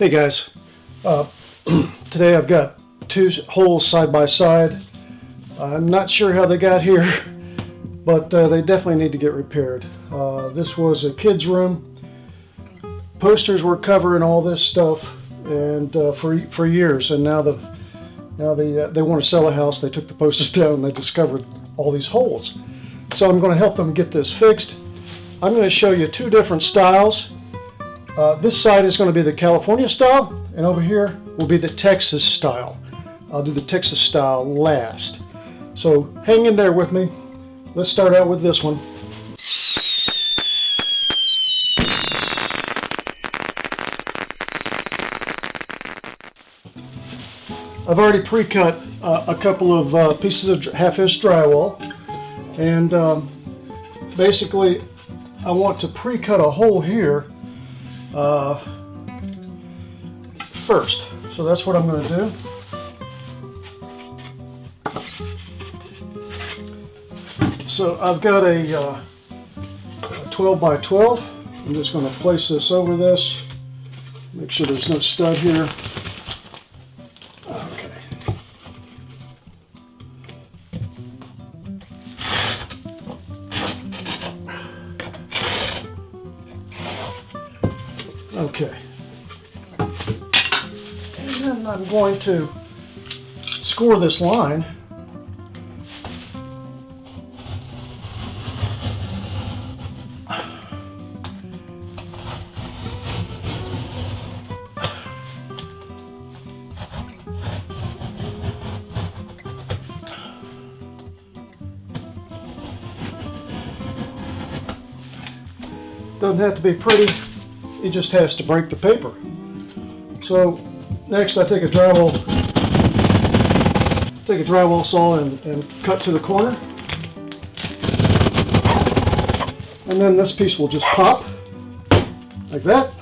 Hey guys, today I've got two holes side by side. I'm not sure how they got here, but they definitely need to get repaired. This was a kid's room. Posters were covering all this stuff, and for years, and now they want to sell a house. They took the posters down and they discovered all these holes. So I'm going to help them get this fixed. I'm going to show you two different styles. This side is going to be the California style, and over here will be the Texas style. I'll do the Texas style last. So hang in there with me. Let's start out with this one. I've already pre-cut a couple of pieces of half-inch drywall, and basically I want to pre-cut a hole here first. So that's what I'm going to do. So I've got a 12 by 12. I'm just going to place this over this. Make sure there's no stud here. Okay. Okay. And then I'm going to score this line. Doesn't have to be pretty. It just has to break the paper. So next I take a drywall saw and cut to the corner. And then this piece will just pop like that.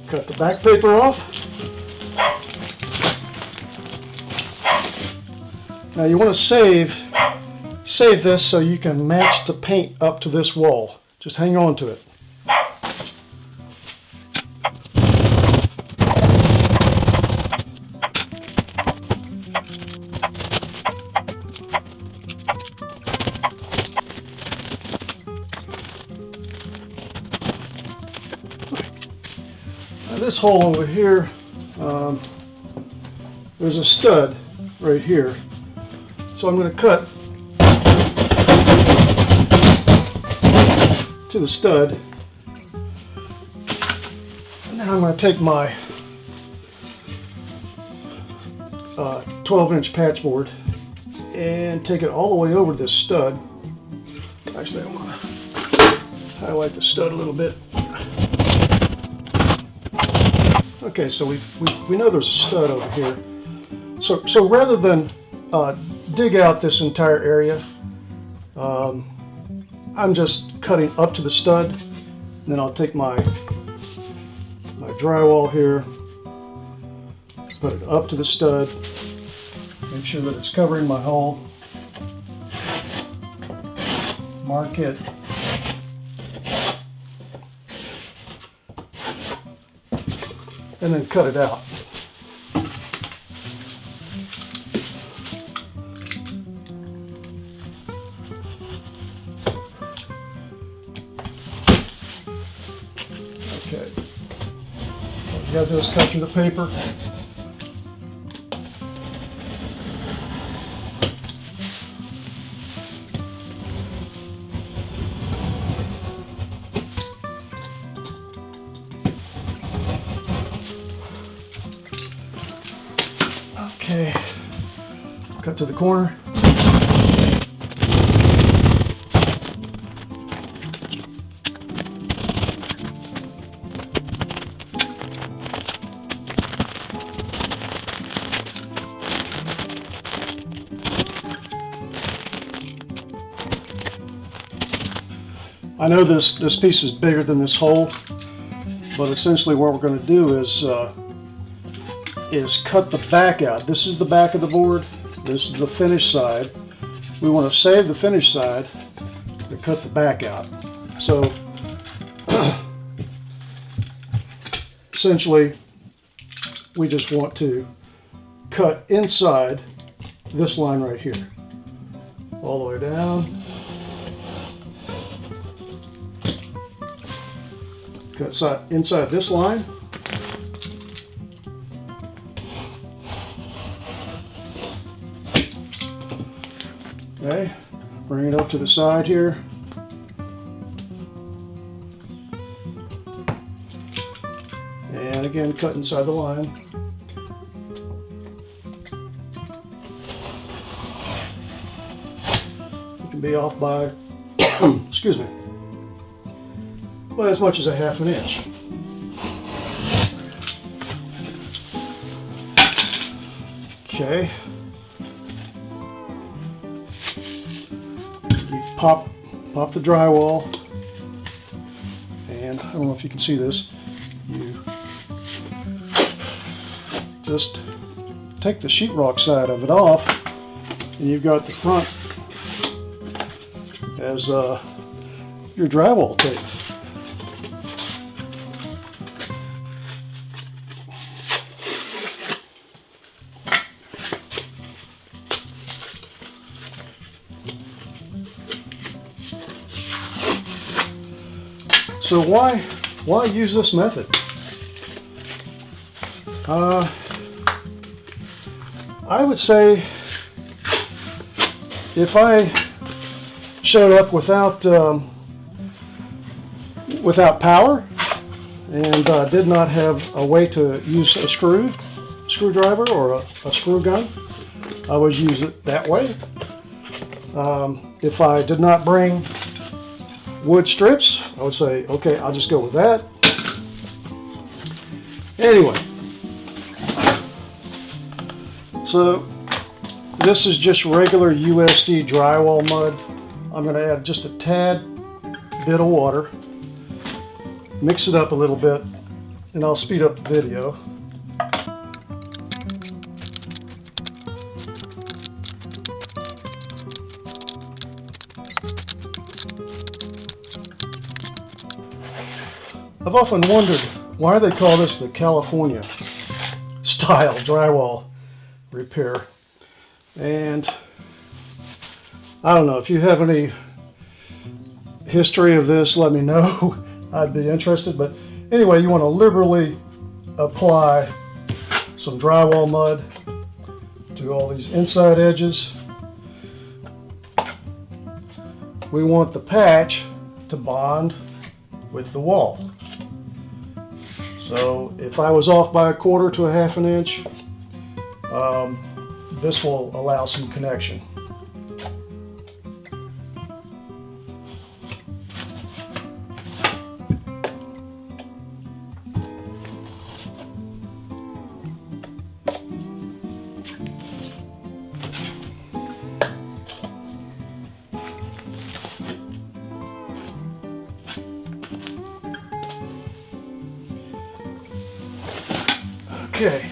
Cut the back paper off. Now you want to save this so you can match the paint up to this wall. Just hang on to it. Now this hole over here, there's a stud right here. So I'm going to cut to the stud, and then I'm going to take my 12-inch patch board and take it all the way over this stud. Actually, I'm going to highlight the stud a little bit. Okay, so we know there's a stud over here. So rather than dig out this entire area, I'm just cutting up to the stud, and then I'll take my drywall here, put it up to the stud, make sure that it's covering my hole, mark it, and then cut it out. Okay, all you gotta do is cut through the paper. Okay, cut to the corner. I know this piece is bigger than this hole, but essentially what we're going to do is cut the back out. This is the back of the board. This is the finished side. we want to save the finished side to cut the back out. So essentially we just want to cut inside this line right here, all the way down. Cut inside this line. Okay, bring it up to the side here. And again, cut inside the line. You can be off by, excuse me, by as much as a ½ inch. Okay. You pop the drywall, and I don't know if you can see this. You just take the sheetrock side of it off, and you've got the front as your drywall tape. So why use this method? I would say if I showed up without power and did not have a way to use a screwdriver or a screw gun, I would use it that way. If I did not bring wood strips, I would say, okay, I'll just go with that. Anyway, so this is just regular USD drywall mud. I'm going to add just a tad bit of water, mix it up a little bit, and I'll speed up the video. I've often wondered why they call this the California style drywall repair. And I don't know, if you have any history of this, let me know. I'd be interested. But anyway, you want to liberally apply some drywall mud to all these inside edges. We want the patch to bond with the wall. So if I was off by 1/4 to a ½ inch, this will allow some connection. Okay,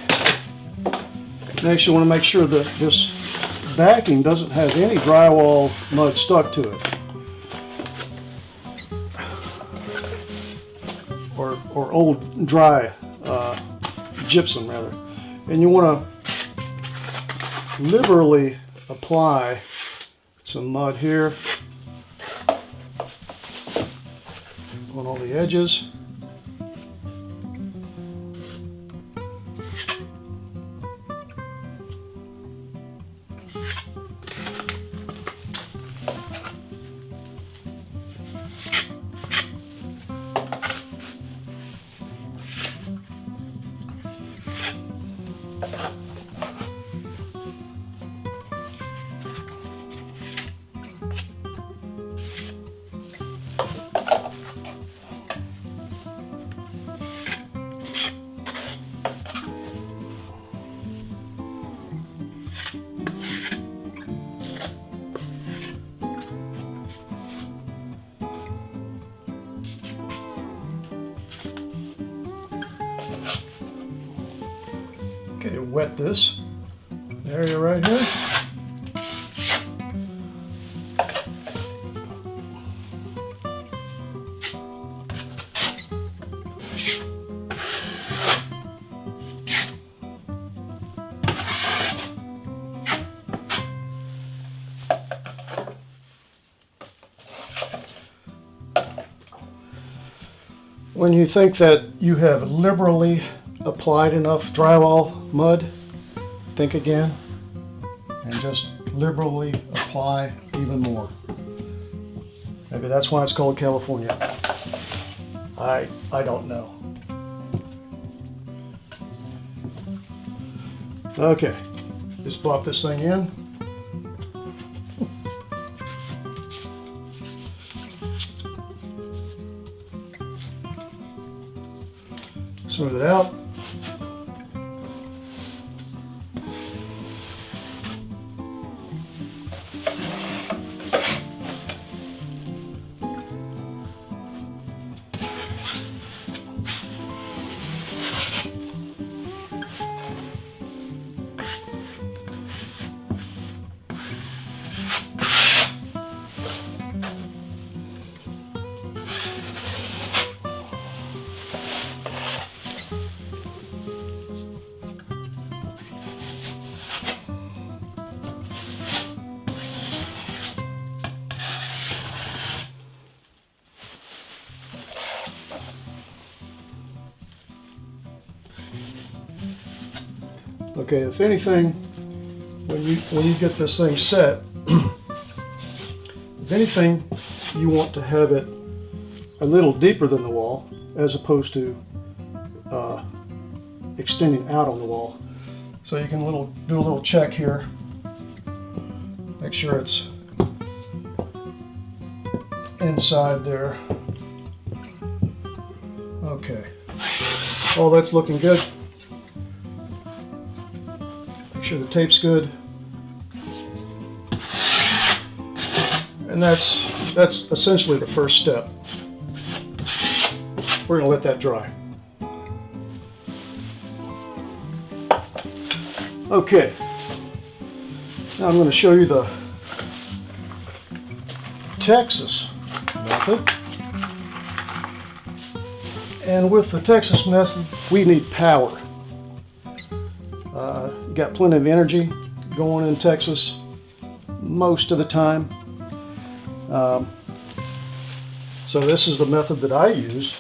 next you want to make sure that this backing doesn't have any drywall mud stuck to it, or old dry gypsum rather. And you want to liberally apply some mud here on all the edges. Okay, wet this area right here. When you think that you have liberally applied enough drywall mud, think again and just liberally apply even more. Maybe that's why it's called California. I don't know. Okay, just plop this thing in. Smooth it out. Okay, if anything, when you get this thing set, if anything, you want to have it a little deeper than the wall, as opposed to extending out on the wall. So you can do a little check here. Make sure it's inside there. Okay. Oh, that's looking good. Make sure the tape's good. And that's essentially the first step. We're going to let that dry. Okay. Now I'm going to show you the Texas method. And with the Texas method, we need power. You got plenty of energy going in Texas most of the time. So this is the method that I use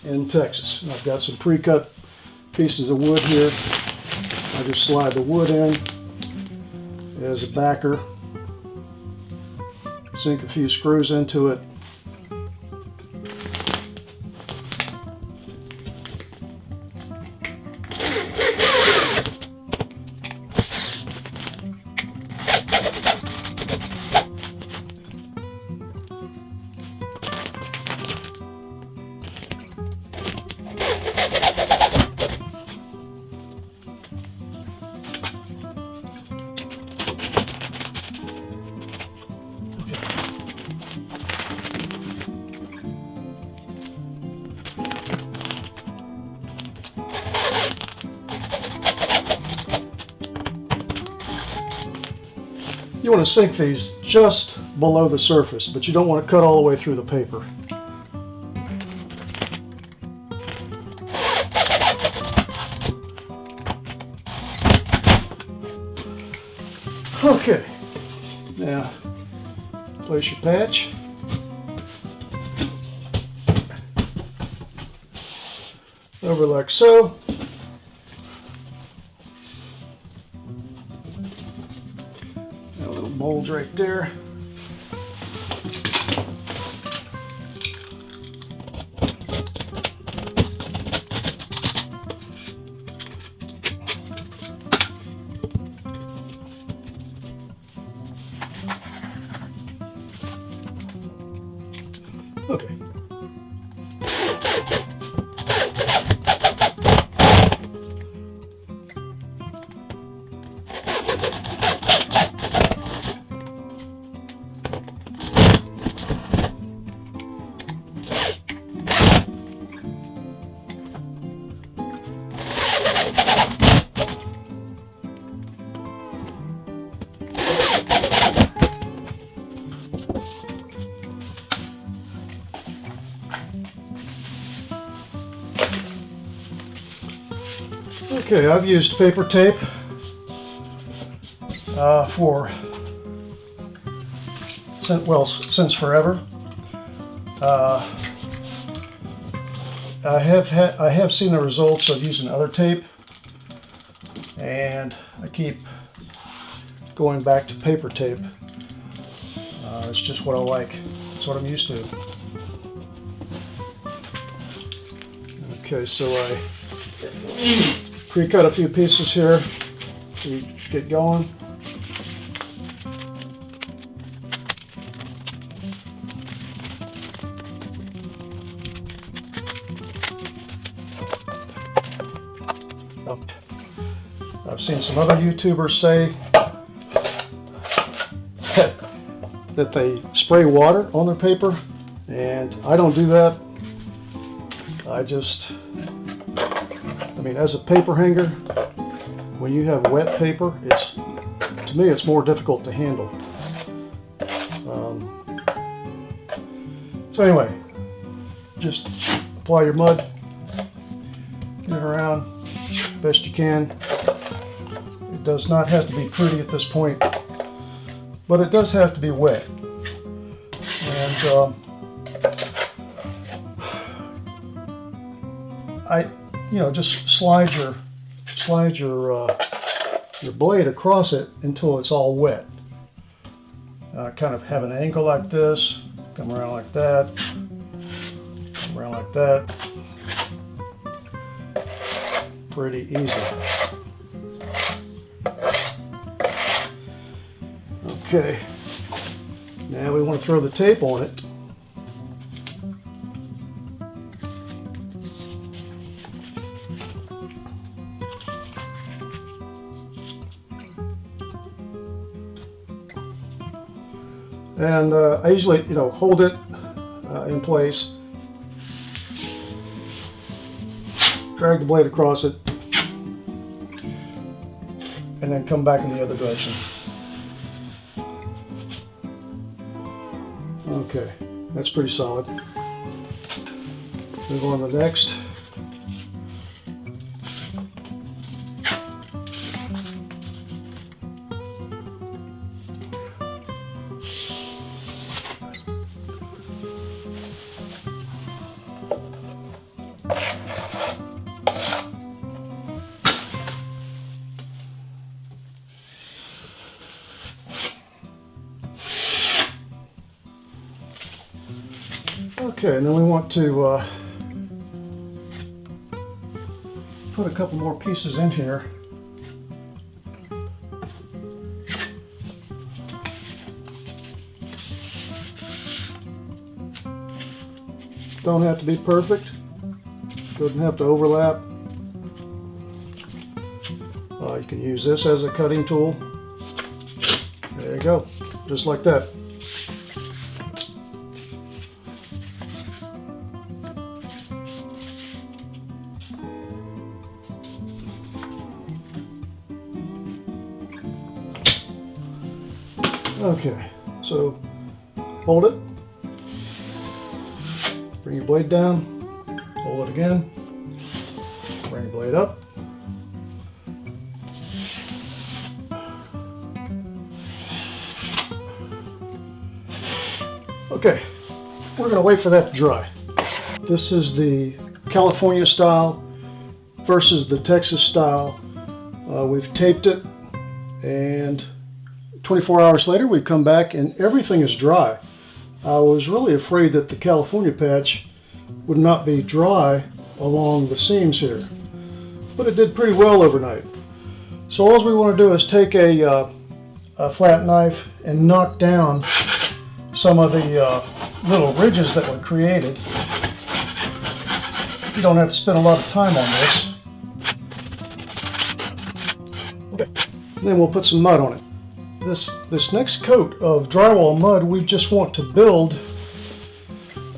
in Texas. I've got some pre-cut pieces of wood here. I just slide the wood in as a backer, sink a few screws into it. You want to sink these just below the surface, but you don't want to cut all the way through the paper. Okay, now place your patch. Over like so. Molds right there. Okay. Okay, I've used paper tape since forever. I have seen the results of using other tape, and I keep going back to paper tape. It's just what I like. It's what I'm used to. Okay, so I pre-cut a few pieces here to get going. I've seen some other YouTubers say that they spray water on their paper, and I don't do that. I mean, as a paper hanger, when you have wet paper, to me it's more difficult to handle. So anyway, just apply your mud, get it around best you can. It does not have to be pretty at this point, but it does have to be wet. And just slide your blade across it until it's all wet. Kind of have an angle like this, come around like that, come around like that. Pretty easy. Okay, now we want to throw the tape on it. And I usually, hold it in place, drag the blade across it, and then come back in the other direction. Okay, that's pretty solid. Move on to the next. Okay, and then we want to put a couple more pieces in here. Don't have to be perfect. Doesn't have to overlap. You can use this as a cutting tool. There you go, just like that. Okay, so hold it, bring your blade down, hold it again, bring your blade up. Okay, we're going to wait for that to dry. This is the California style versus the Texas style. We've taped it, and 24 hours later we come back and everything is dry. I was really afraid that the California patch would not be dry along the seams here, but it did pretty well overnight. So all we want to do is take a flat knife and knock down some of the little ridges that were created. You don't have to spend a lot of time on this. Okay, and then we'll put some mud on it. This next coat of drywall mud, we just want to build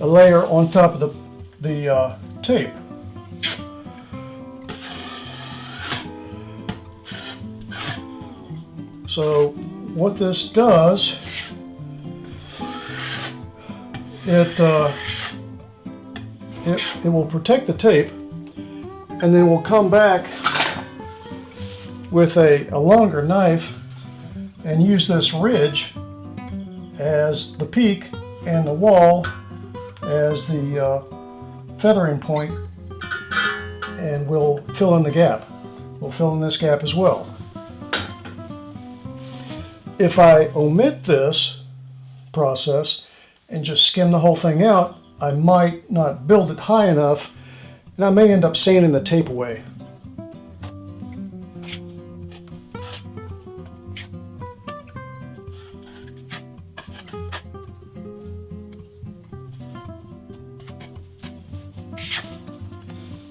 a layer on top of the tape. So what this does, it will protect the tape, and then we'll come back with a longer knife and use this ridge as the peak and the wall as the feathering point and we'll fill in the gap. We'll fill in this gap as well. If I omit this process and just skim the whole thing out, I might not build it high enough, and I may end up sanding the tape away.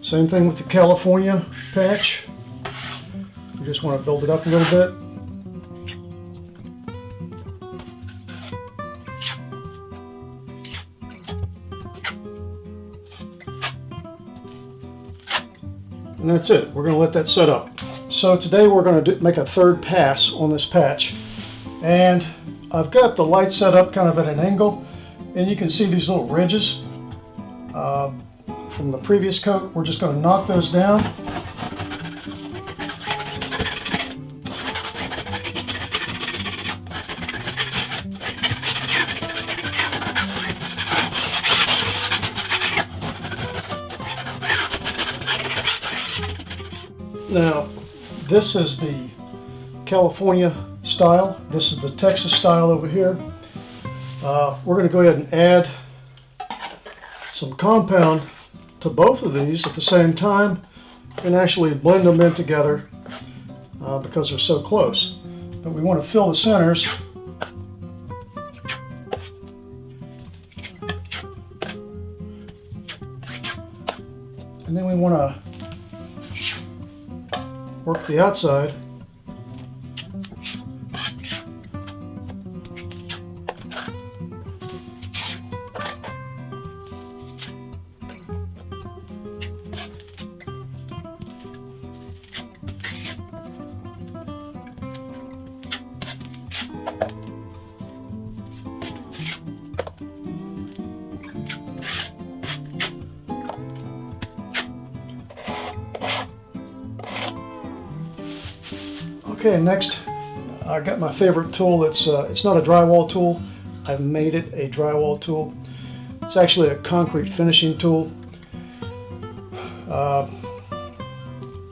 Same thing with the California patch. You just want to build it up a little bit. And that's it. We're going to let that set up. So today we're going to make a third pass on this patch. And I've got the light set up kind of at an angle, and you can see these little ridges from the previous coat. We're just going to knock those down. Now, this is the California style. This is the Texas style over here. We're going to go ahead and add some compound to both of these at the same time and actually blend them in together because they're so close. But we want to fill the centers. And then we want to work the outside. Okay, next I got my favorite tool. It's not a drywall tool. I've made it a drywall tool. It's actually a concrete finishing tool.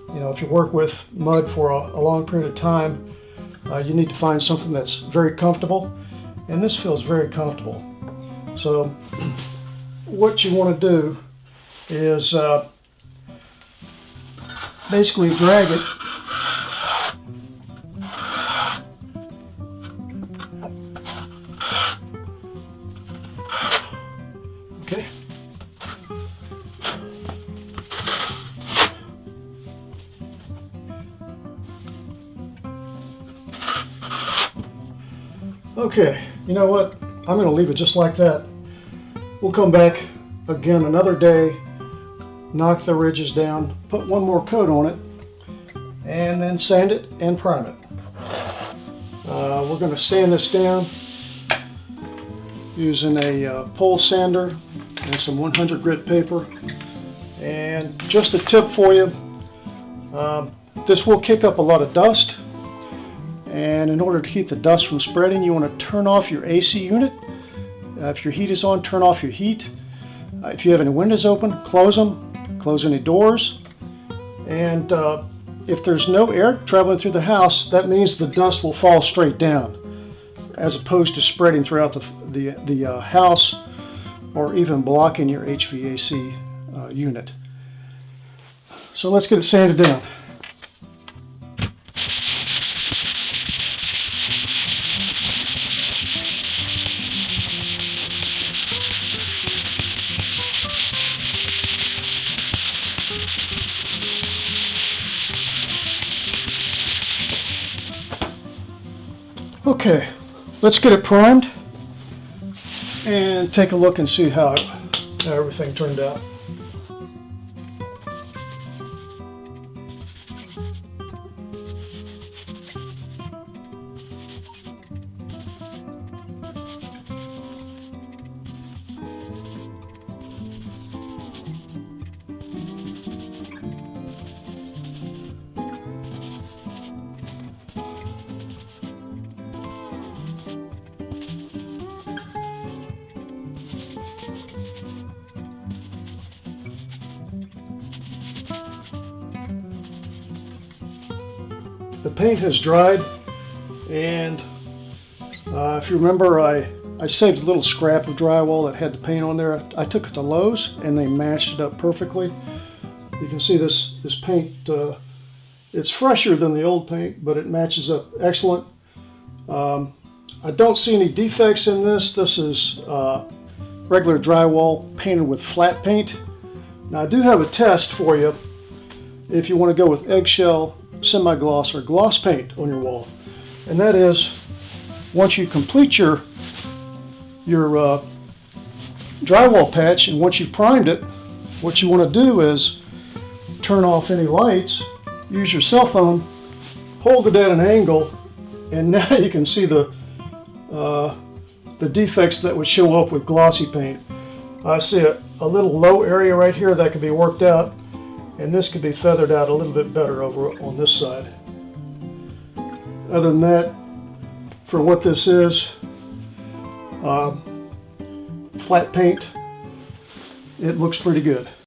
You know, if you work with mud for a long period of time, you need to find something that's very comfortable, and this feels very comfortable. So what you want to do is basically drag it Okay, you know what? I'm going to leave it just like that. We'll come back again another day, knock the ridges down, put one more coat on it, and then sand it and prime it. We're going to sand this down using a pole sander and some 100 grit paper. And just a tip for you, this will kick up a lot of dust. And in order to keep the dust from spreading, you want to turn off your AC unit. If your heat is on, turn off your heat. If you have any windows open, close them. Close any doors. And if there's no air traveling through the house, that means the dust will fall straight down, as opposed to spreading throughout the house or even blocking your HVAC unit. So let's get it sanded down. Okay, let's get it primed and take a look and see how everything turned out. The paint has dried, and if you remember, I saved a little scrap of drywall that had the paint on there. I took it to Lowe's and they matched it up perfectly. You can see this paint, it's fresher than the old paint, but it matches up excellent. I don't see any defects in this. This is regular drywall painted with flat paint. Now I do have a test for you if you want to go with eggshell, semi-gloss, or gloss paint on your wall. And that is, once you complete your drywall patch, and once you've primed it, what you want to do is turn off any lights, use your cell phone, hold it at an angle, and now you can see the defects that would show up with glossy paint. I see a little low area right here that could be worked out, and this could be feathered out a little bit better over on this side. Other than that, for what this is, flat paint, it looks pretty good.